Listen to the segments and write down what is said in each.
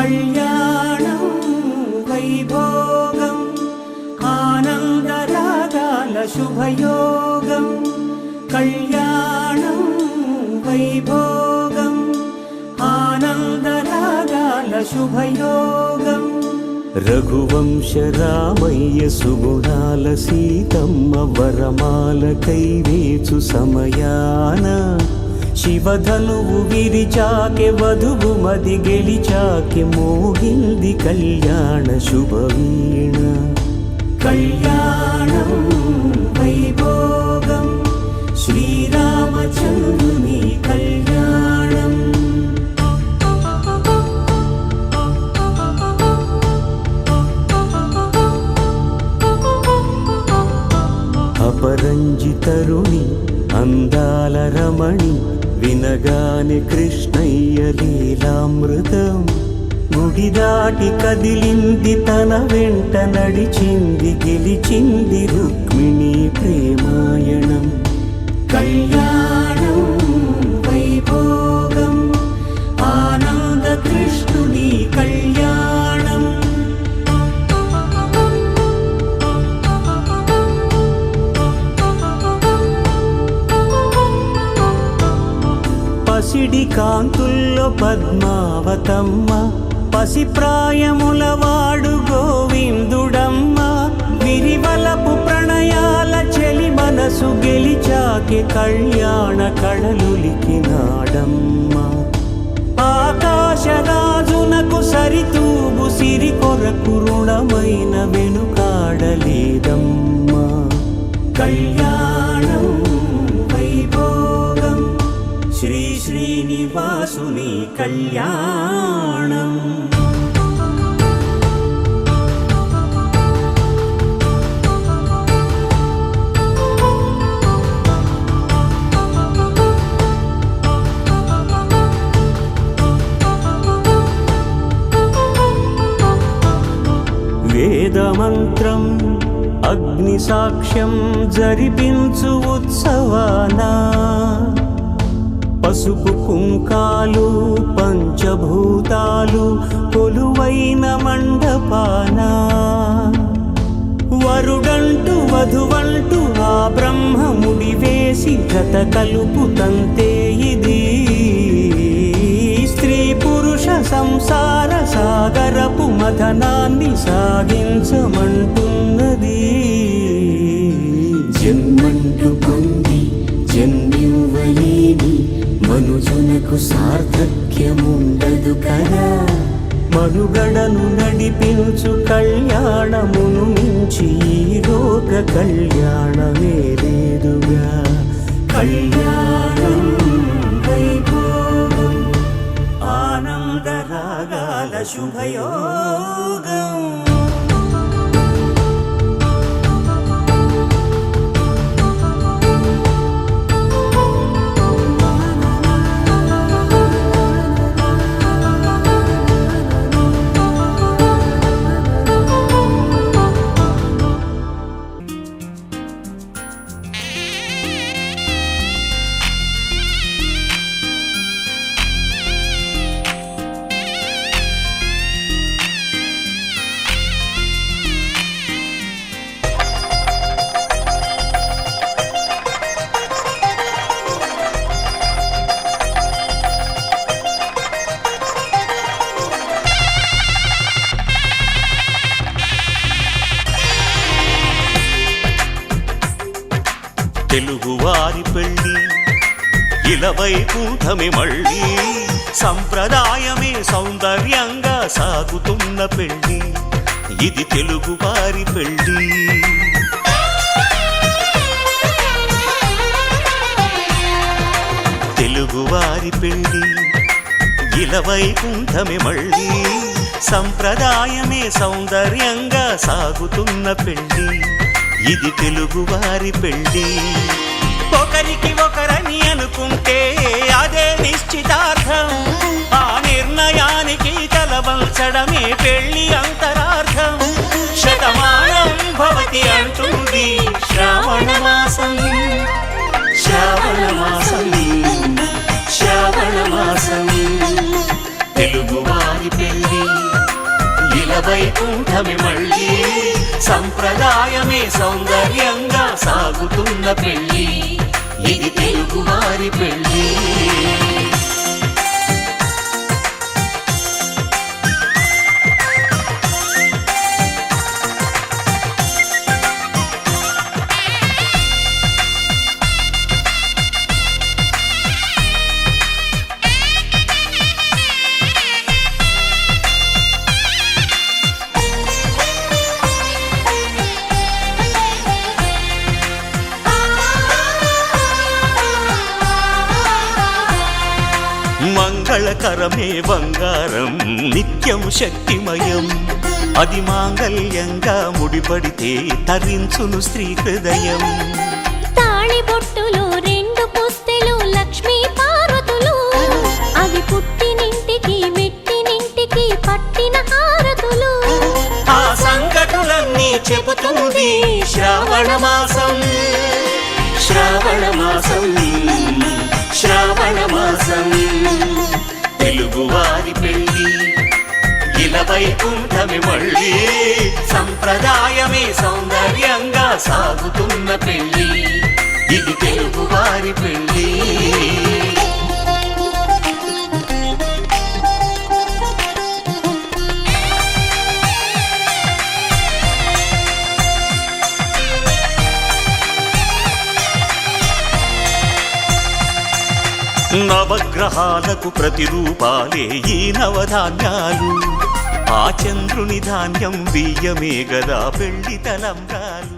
కళ్యాణం వైభోగం ఆనందరాగాల శుభయోగం కళ్యాణం వైభోగం ఆనందరాగాల శుభయోగం రఘువంశ రామయ్య సుగుణాల సీతమ్మ వరమాల కైవేచు సమయాన శివధనువు విరిచాకె వధువు మది గెలిచాకె మోగింది కళ్యాణ శుభవీణ కళ్యాణం వైభోగం శ్రీరామచంద్రుని కళ్యాణం అపరంజి తరుణి అందాల రమణి వినగానే కృష్ణయ్య లీలామృతం గుడి దాటి కదిలింది తన వెంట నడిచింది గెలిచింది రుక్మిణి ప్రేమాయణం కళ్యాణం వైభోగం ఆనంద కృష్ణుని కళ్యాణం పసిడి కాంతుల్లో పద్మావతమ్మ పసిప్రాయముల వాడు గోవిందుడమ్మ విరివలపు ప్రణయాల చెలి మనసు గెలిచాకే కళ్యాణ కళలులికినాడమ్మ ఆకాశరాజునకు సరితూగు సిరి కొరకు రుణమైన వెనుకాడలేదమ్మా కళ్యాణం వైభోగం శ్రీ శ్రీనివాసుని కళ్యాణం వేదమంత్రం అగ్ని సాక్ష్యం జరిపించు ఉత్సవానా పసుపు కుంకాలు పంచభూతాలు కొలువైన మండపాన వరుడంటూ వధువంటూ ఆ బ్రహ్మముడి వేసి జత కలుపుతంతే ఇది స్త్రీ పురుష సంసార సాగరపు మథనాన్ని సాగించమంటున్నది జన్మంటూ పొంది జన్మివ్వలేని మనుజునకు సార్థక్యముండదు కదా మనుగడను నడిపించు కళ్యాణమును మించి ఈ లోక కళ్యాణమే లేదుగా కళ్యాణం వైభోగం ఆనందరాగాల శుభయోగం తెలుగువారి పెళ్ళి ఇలవైకుంఠమే మళ్ళీ సంప్రదాయమే సౌందర్యంగా సాగుతున్న పెళ్ళి ఇది తెలుగువారి పెళ్ళి తెలుగువారి పెళ్ళి ఇలవైకుంఠమే మళ్ళీ సంప్రదాయమే సౌందర్యంగా సాగుతున్న పెళ్ళి ఇది తెలుగువారి పెళ్ళి ఒకరికి ఒకరని అనుకుంటే అదే నిశ్చితార్థం ఆ నిర్ణయానికి తలవంచడమే పెళ్ళి అంతరార్థం శతమానం భవతి అంటుంది శ్రావణ మాసం శ్రావణ మాసం శ్రావణ మాసం తెలుగువారి పెళ్ళి ఇలవైకుంఠమే మళ్ళీ సంప్రదాయమే సౌందర్యంగా సాగుతున్న పెళ్ళి ఇది తెలుగువారి పెళ్ళి. మంగళకరమే బంగారం నిత్యం శక్తిమయం అది మాంగళ్యంగా ముడిపడితే తరించును స్త్రీ హృదయం. తాళి బొట్టులు రెండు పుస్తెలు లక్ష్మీ పార్వతులు అవి పుట్టినింటికి మెట్టినింటికి పట్టిన హారతులు. ఆ సంగతులన్నీ చెబుతుంది శ్రావణ మాసం శ్రావణ మాసం శ్రావణ మాసం. తెలుగువారి పెళ్ళి ఇలవైకుంఠమే మళ్ళీ సంప్రదాయమే సౌందర్యంగా సాగుతున్న పెళ్ళి ఇది తెలుగువారి పెళ్ళి. నవగ్రహాలకు ప్రతిరూపాలే ఈ నవధాన్యాలు ఆ చంద్రుని ధాన్యం బియ్యమే గదా పెళ్లి తలంబ్రాలు.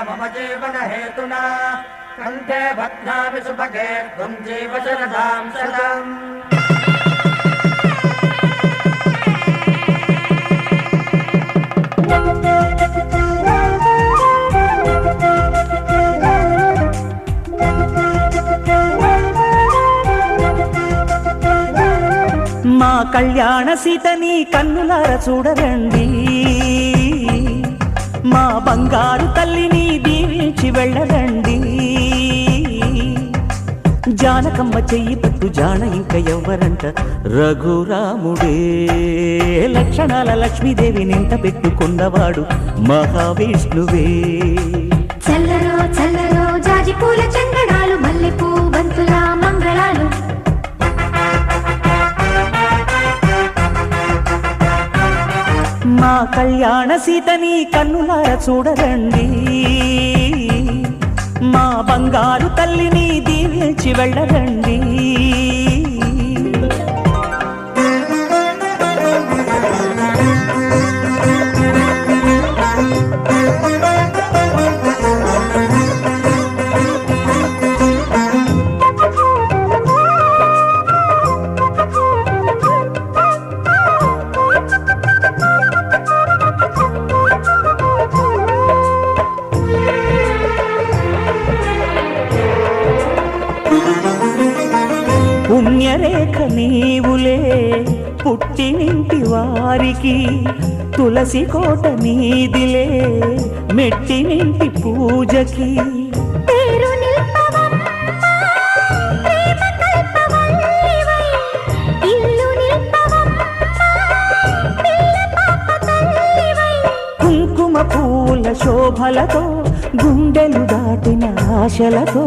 मम जीवन हेतुना कंठे बध्नामि सुभगे त्वं जीव शरदां शतम्. మా కళ్యాణ సీతని కన్నులార చూడరండి మా బంగారు తల్లిని దీవించి వెళ్ళరండి. జానకమ్మ చెయ్యి పట్టు జాన ఇంక ఎవ్వరంట రఘురాముడే లక్షణాల లక్ష్మీదేవి నింట పెట్టుకున్నవాడు మహావిష్ణువే. చల్లరో చల్లరో జాజి పూల చందనాలు మల్లెపూ బంతుల మంగళాలు మా కళ్యాణ సీతని కన్నులార చూడరండి మా బంగారు తల్లిని దీవించి వెళ్ళరండి. పుణ్యరేఖ నీవులే పుట్టినింటి వారికి తులసి కోట నీదిలే మెట్టినింటి పూజకి. కుంకుమ పూల శోభలతో గుండెలు దాటిన ఆశలతో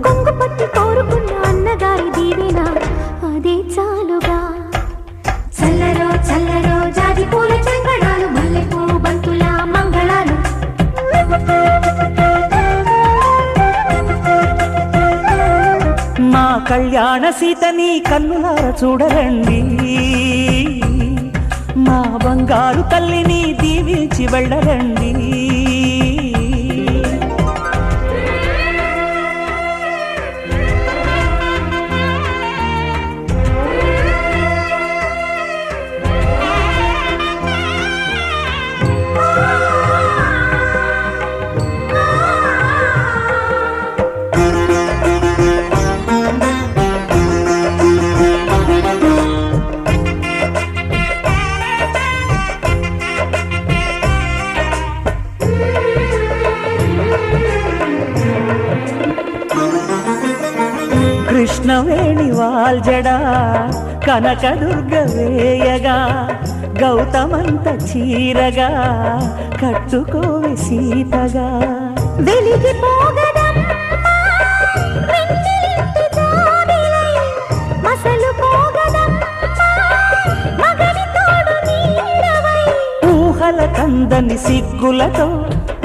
కొంగు పట్టి కోరుకున్న అన్నగారి దీవెన అదే చాలుగా. చల్లరో చల్లరో జాజి పూల చందనాలు మల్లెపూ బంతుల మంగళాలు మా కళ్యాణ సీతని కన్నులార చూడరండి మా బంగారు తల్లిని దీవించి వెళ్ళరండి. కృష్ణవేణి వాల్జడా కనకదుర్గ వేయగా గౌతమంత చీరగా కట్టుకోవి సీతగా వెలిగిపోగదమ్మా వెన్నెలింటి జాబిలై మసలుపోగదమ్మా మగని తోడు నీడవై ఊహల కందని సిగ్గులతో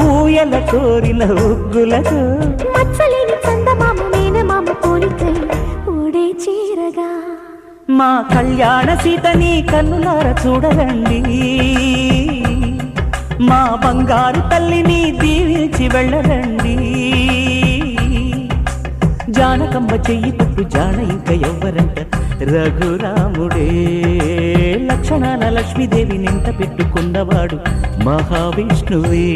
ఊయల కోరిన ఉగ్గులతో మచ్చలేని చందమామ మేనమామ పోలికై ఊడే చీరగా మా కళ్యాణ సీతని కన్నులార చూడరండి మా బంగారు తల్లిని దీవించి వెళ్ళరండి జానకమ్మ చెయ్యి పట్టు జాన ఇంక ఎవ్వరంట రఘురాముడే లక్షణాల లక్ష్మీదేవి నింట పెట్టుకున్నవాడు మహావిష్ణువే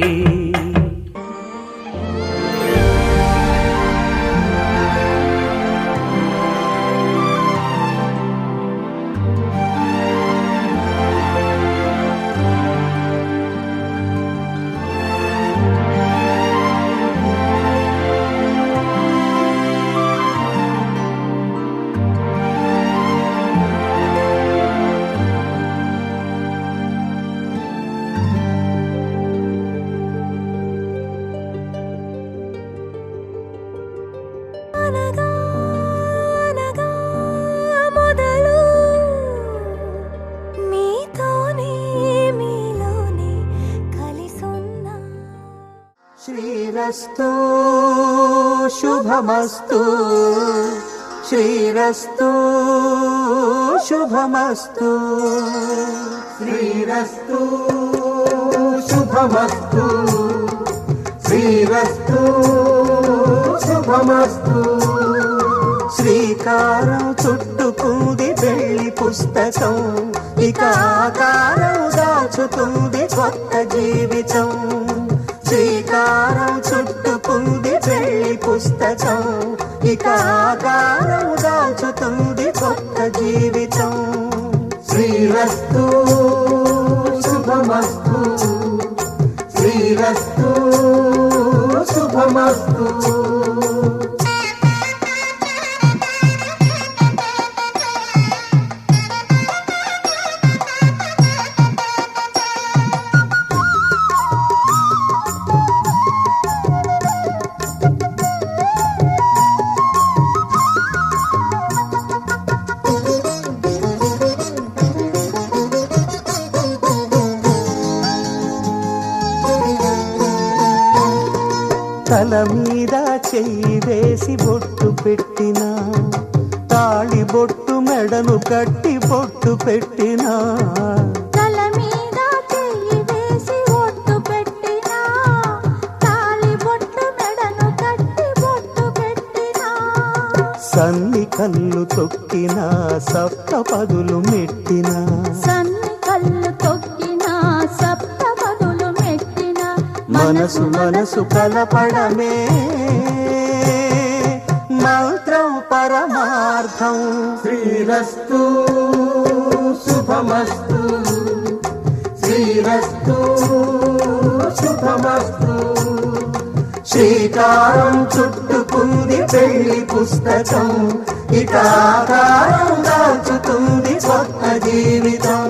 శ్రీరస్తు శుభమస్తు శ్రీరస్తు శుభమస్తు శ్రీరస్తు శుభమస్తు శ్రీరస్తు శుభమస్తు శ్రీకారం చుట్టుకుంది పెళ్లి పుస్తకం ఇక ఆకారం దాచుతుంది కొత్త జీవితం శ్రీకారం చుట్టుకుంది పెళ్లి పుస్తకం ఇక ఆకారం దాచుతుంది కొత్త జీవితం శ్రీరస్తు శుభమస్తు శ్రీరస్తు శుభమస్తు తల మీద చెయ్యి వేసి బొట్టు పెట్టినా తాళి బొట్టు మెడను కట్టి బొట్టు పెట్టినా తల మీద చెయ్యి వేసి బొట్టు పెట్టినా తాళి బొట్టు మెడను కట్టి బొట్టు పెట్టినా సన్ని కళ్ళు తొక్కినా సప్త పదులు మెట్టినా సన్ని కళ్ళు తొక్కినా సప్త పదులు మెట్టినా మనసు మనసు కలపడమే మంత్రం పరమార్థం శ్రీరస్తు శుభమస్తు శ్రీరస్తు శుభమస్తు శ్రీకారం చుట్టుకుంది పెళ్లి పుస్తకం ఇక ఆకారం దాచుతుంది కొత్త జీవితం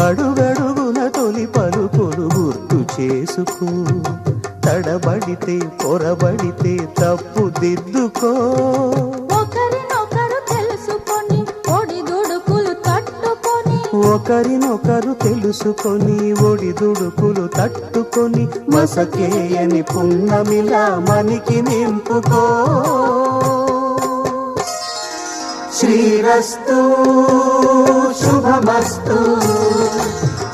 అడుగడుగున తొలి పలుకులు గుర్తు చేసుకో తడబడితే పొరబడితే తప్పు దిద్దుకో ఒకరినొకరు తెలుసుకొని ఒడిదుడుకులు తట్టుకొని ఒకరినొకరు తెలుసుకొని ఒడిదుడుకులు తట్టుకొని మసకేయని పున్నమిలా మనికి నింపుకో శ్రీరస్తు శుభమస్తు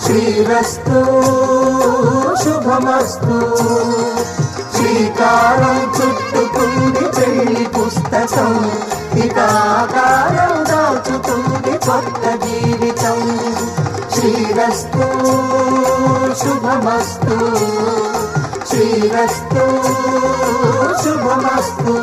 శ్రీరస్తు శుభమస్తు శ్రీకారం చుట్టుకుంది పెళ్లి పుస్తకం ఇక ఆకారం దాచుతుంది కొత్త జీవితం శ్రీరస్తు శుభమస్తు శ్రీరస్తు శుభమస్తు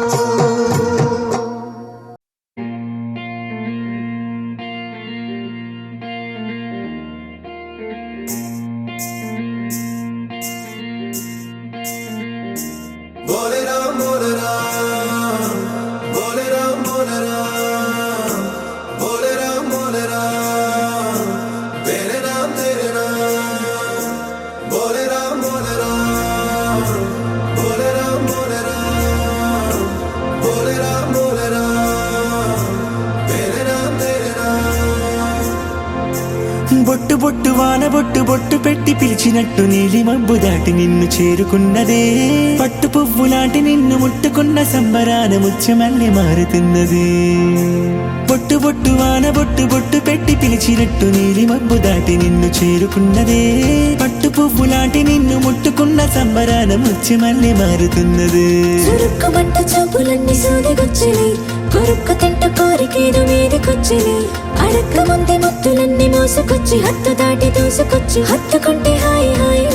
బొట్టు బొట్టు వాన బొట్టు బొట్టు పెట్టి పిలిచినట్టు నీలి మబ్బు దాటి నిన్ను చేరుకున్నదే పట్టు పువ్వు లాంటి నిన్ను ముట్టుకున్న సంబరాన ముత్యమల్లె మారుతున్నది బొట్టు బొట్టు వాన బొట్టు బొట్టు పెట్టి పిలిచినట్టు నీలి మబ్బు దాటి నిన్ను చేరుకున్నదే పట్టు పువ్వు లాంటి నిన్ను ముట్టుకున్న సంబరాన ముత్యమల్లె మారుతున్నది చురుక్కుమంట చూపులన్నీ సూదిగొచ్చిని కొరుక్క తింట కోరికేదో మీదకొచ్చిని అడక్క ముందే ముత్తులన్నీ మోసుకొచ్చి హత్తు దాటి దూసుకొచ్చి హత్తుకుంటే హాయి హాయి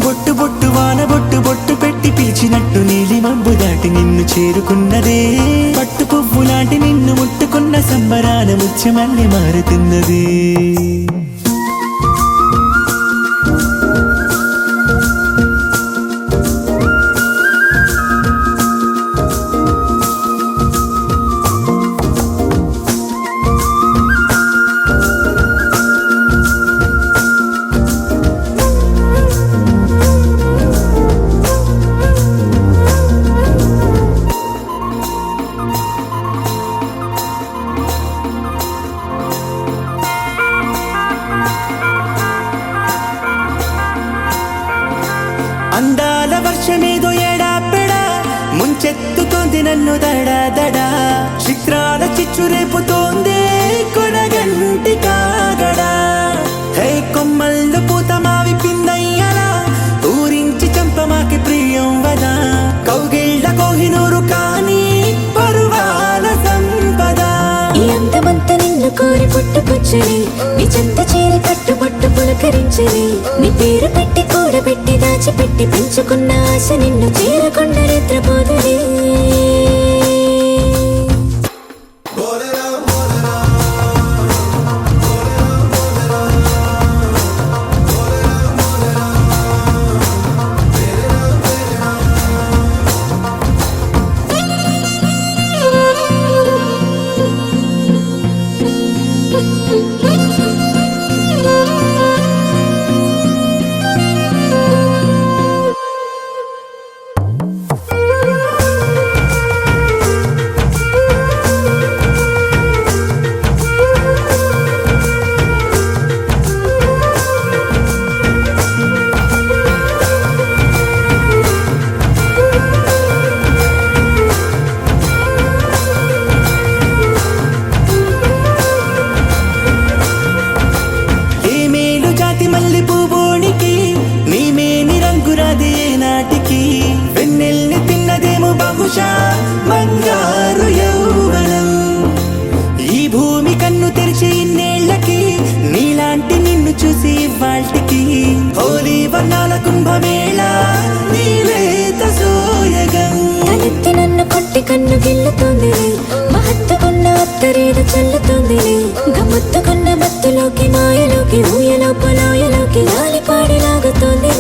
బొట్టు బొట్టు వాన బొట్టు బొట్టు పెట్టి పిలిచినట్టు నీలి మబ్బు దాటి నిన్ను చేరుకున్నదే పట్టు పువ్వు లాంటి నిన్ను ముట్టుకున్న సంబరాన ముత్యమల్లె మారుతున్నది అందాల వర్షమేదో ఎడాపెడా ముంచెత్తుతోంది నన్ను దడా దడా చిత్రాల చిచ్చు రేపుతోంది కొనగంటి కాగడా హే కొమ్మల్లో పూత మావి పిందయ్యలా ఊరించి చంపమాకి ప్రియం వదా కౌగిళ్ళ కోహినూరు కానీ పరువాల సంపద ఈ అందమంత నిన్ను కోరి పుట్టుకొచ్చని నీ చెంత చేరి కట్టుబట్టు పులకరించని నీ పేరు పెట్టి కూడబెట్టి దాచిపెట్టి పెంచుకున్న ఆశ నిన్ను చేరకుండా నిద్రపోదని బహుశా బంగారు యౌవనం ఈ భూమి కన్ను తెరిచి ఇన్నేళ్లకి నీలాంటి నిన్ను చూసి వాల్టికి హోలీ వర్ణాల కుంభమేళ నీలేత సోయగం తలెత్తి నన్ను కొట్టి కన్ను గిల్లుతోంది మహత్తుకున్న అత్తరేదు చల్లుతోంది గమ్మత్తుకున్న మత్తులోకి మాయలోకి ఊయలో పొలాయలోకి లాలిపాడి లాగుతోంది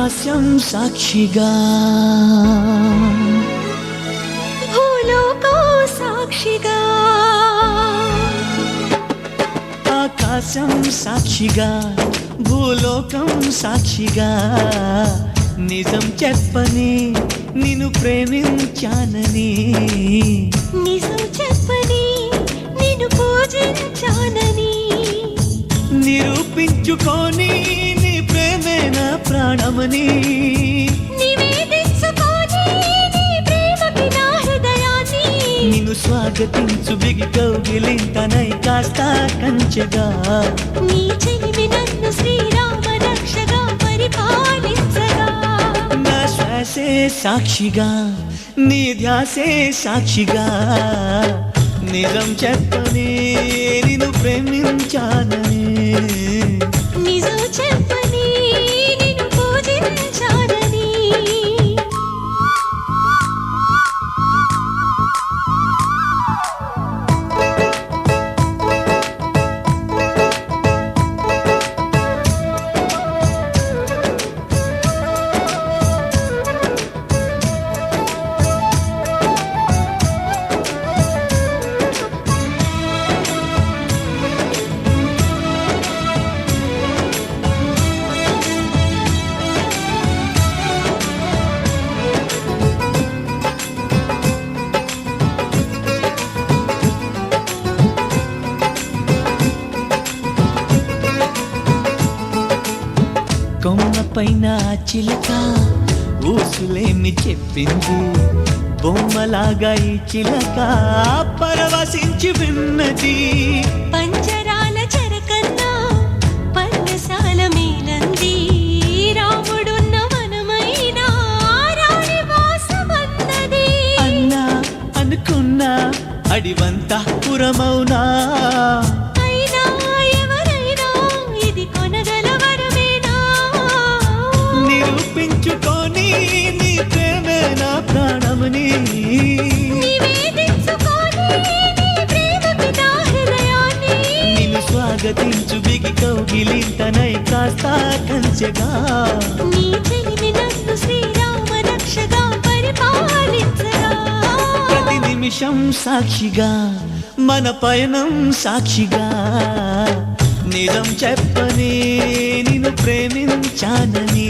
ఆకాశం సాక్షిగా భూలోకం సాక్షిగా ఆకాశం సాక్షిగా భూలోకం సాక్షిగా నిజం చెప్పని నిన్ను ప్రేమించానని నిజం చెప్పని నిన్ను పూజించానని నిరూపించుకొని నీ ప్రేమే నా ప్రాణమని నివేదించుకొని నీ ప్రేమకి నా హృదయాన్ని నిన్ను స్వాగతించు బిగి కౌగిలింతనై కాస్త కంచెగా నీ చెలిమి నన్ను శ్రీరామ రక్షగా పరిపాలించగా నా శ్వాసే సాక్షిగా నీ ధ్యాసే సాక్షిగా నిజం చెప్పని నిన్ను ప్రేమించానని నిజం చెప్పని నిన్ను పూజించానని కొమ్మ పైన చిలక ఊసులేమి చెప్పింది బొమ్మలాగా ఈ చిలక పరవశించి విన్నది పంజరాల చెరకన్నా పర్ణశాల మేలంది రాముడున్న వనమైనా రాణి వాసమన్నది అన్నా అనుకున్నా అడివంతా పురమౌనా అయినా ఎవరైనా ఇది కొనగల వరమేనా నిరూపించుకొని నీ ప్రేమే నా ప్రాణమని నివేదించుకొని నీ ప్రేమకి నా హృదయాన్ని నిన్ను స్వాగతించు బిగి కౌగిలింతనై కాస్త కంచెగా నీ చెలిమి నన్ను శ్రీరామ రక్షగా పరిపాలించగా ప్రతి నిమిషం సాక్షిగా మన పయనం సాక్షిగా నిజం చెప్పని నిన్ను ప్రేమించానని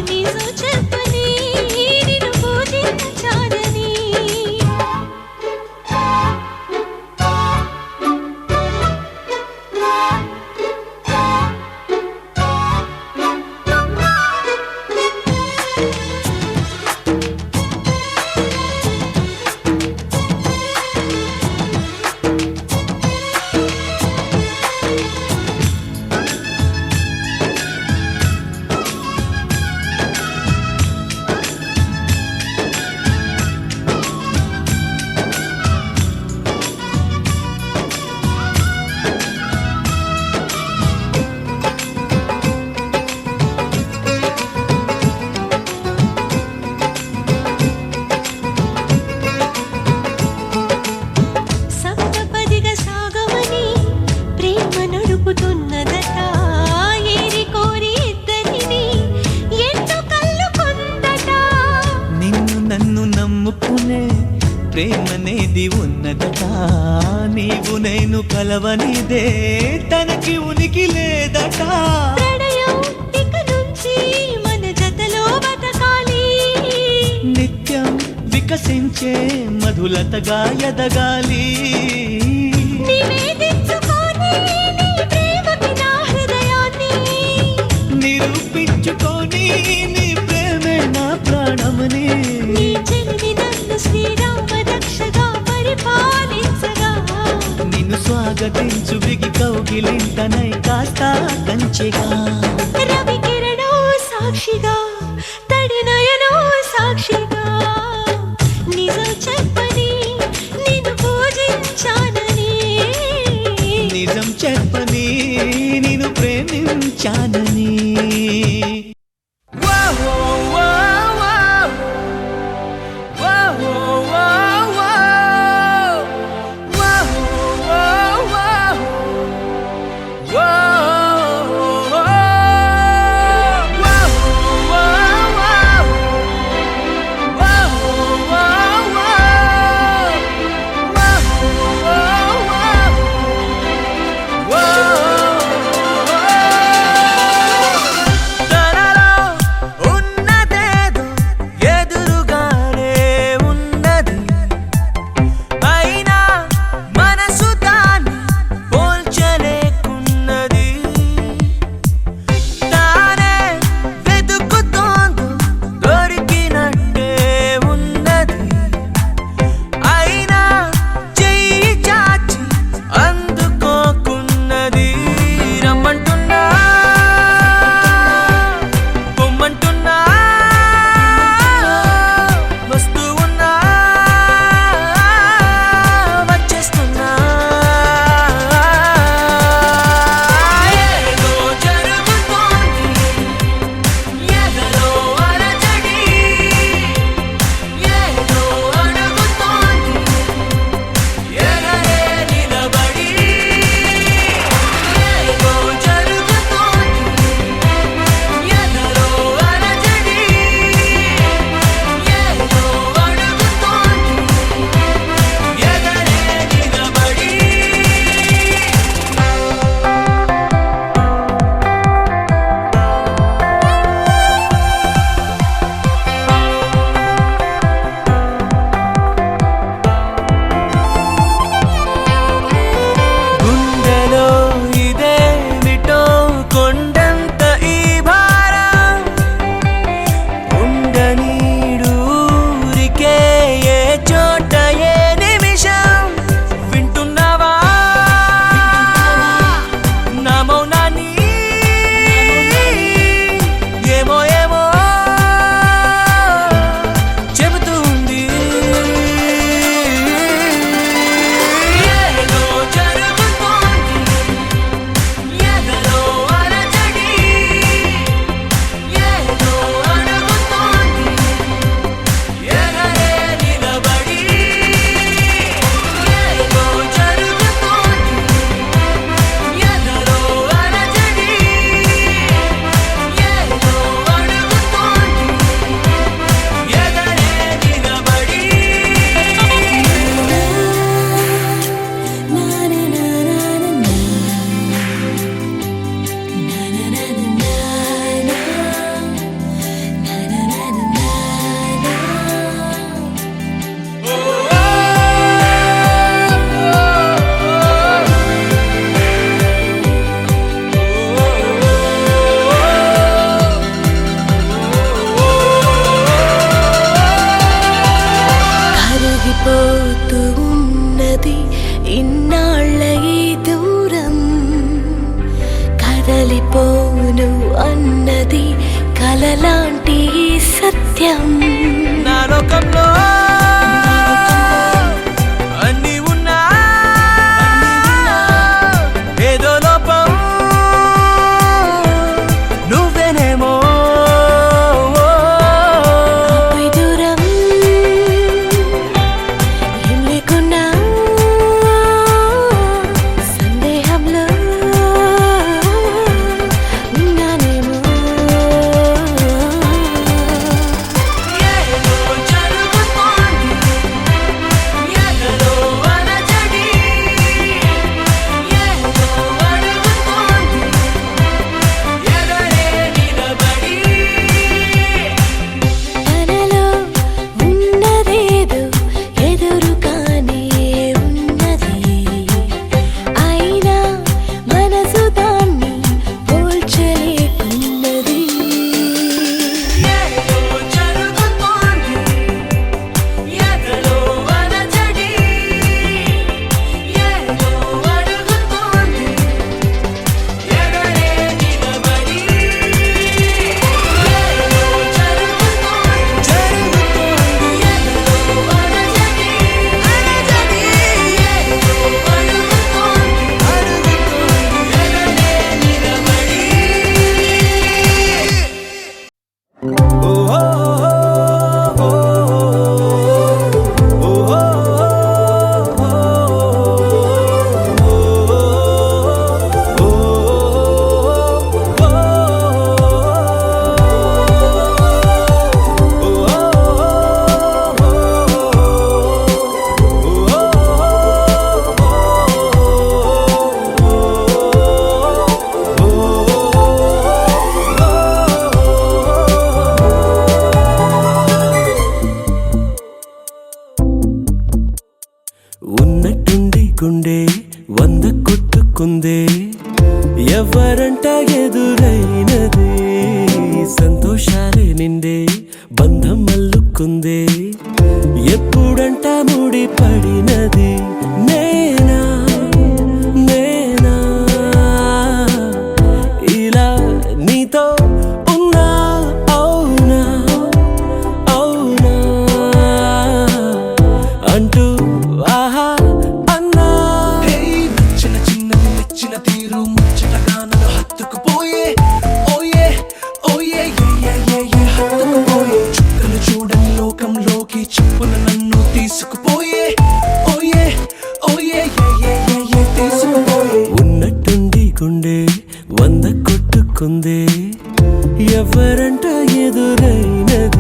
నిజం చెప్పని నిన్ను పూజించానని సప్తపదిగా సాగమని ప్రేమ నడుపుతున్నదట ఏరి కోరి ఇద్దరిని ఎన్నో కళ్ళు కొందట నిన్ను నన్ను నమ్ముకునే ప్రేమనేది ఉన్నదట నీవు నేను కలవనిదే తనకి ఉనికి లేదట ప్రణయం ఇక నుంచి మన జతలో బతకాలి నిత్యం వికసించే మధులతగా ఎదగాలి నివేదించుకొని నీ ప్రేమకి నా హృదయాన్ని నిరూపించుకొని నీ ప్రేమే నా ప్రాణమని నీ చెలిమి నన్ను శ్రీరామ రక్షగా పరిపాలించగా నిన్ను స్వాగతించు బిగి కౌగిలింతనై కాస్త కంచెగా రవి కిరణో సాక్షిగా తడి నయనో సాక్షిగా నిజం చెప్పని నిన్ను పూజించానని నిజం చెప్పని నిన్ను ప్రేమించానని రమ్మంటున్నా పొమ్మంటున్నా వస్తూ ఉన్నా వచ్చేస్తున్నా ఏదో జరుగుతోంది ఎదలో అలజడి ఏదో అడుగుతోంది ఎగరే నిలబడి ఏదో జరుగుతోంది ఎదలో అలజడి ఏదో అడుగుతోంది ఎగరే నిలబడి గుండెలో ఇదేమిటో కొండంత ఈ భారం ఉండనీడూరికే ఏ చోట ఏ నిమిషం వింటున్నావా నా మౌనాన్ని ఏమో ఏమో చెబుతుంది ఏదో జరుగుతోంది ఎదలో అలజడి ఏదో అడుగుతోంది ఎగరే నిలబడి ఏదో జరుగుతోంది ఎదలో అలజడి ఏదో అడుగుతోంది ఎగరే నిలబడి కరిగిపోతూ ఉన్నది ఇన్నాళ్ళ ఈ దూరం కదలిపోను అన్నది కలలాంటి ఈ సత్యం నా లోకంలో అన్నీ ఉన్నా ఏదో లోపం నువ్వేనేమో ఆపై దూరం ఏం లేకున్నా సందేహంలో ఉన్నానేమో ఏదో జరుగుతోంది ఎదలో అలజడి ఏదో అడుగుతోంది ఎగరే నిలబడి తనలో ఉన్నదేదో ఎదురుగానే ఉన్నది అయినా మనసు దాన్ని పోల్చలేకున్నది ఏదో జరుగుతోంది ఎదలో అలజడి ఏదో అడుగుతోంది ఎగరే నిలబడి ఏదో జరుగుతోంది ఎదలో అలజడి ఏదో అడుగుతోంది ఎగరే నిలబడి ఉన్నట్టుండి గుండె 100 కొట్టుకుందే ఎవరంట ఎదురైనది సంతోషాలే నిండే బంధం అల్లుకుందే ఎప్పుడంట ముడి పడినది నేనా నేనా వంద కొట్టుకుందే ఎవరంట ఎదురైనది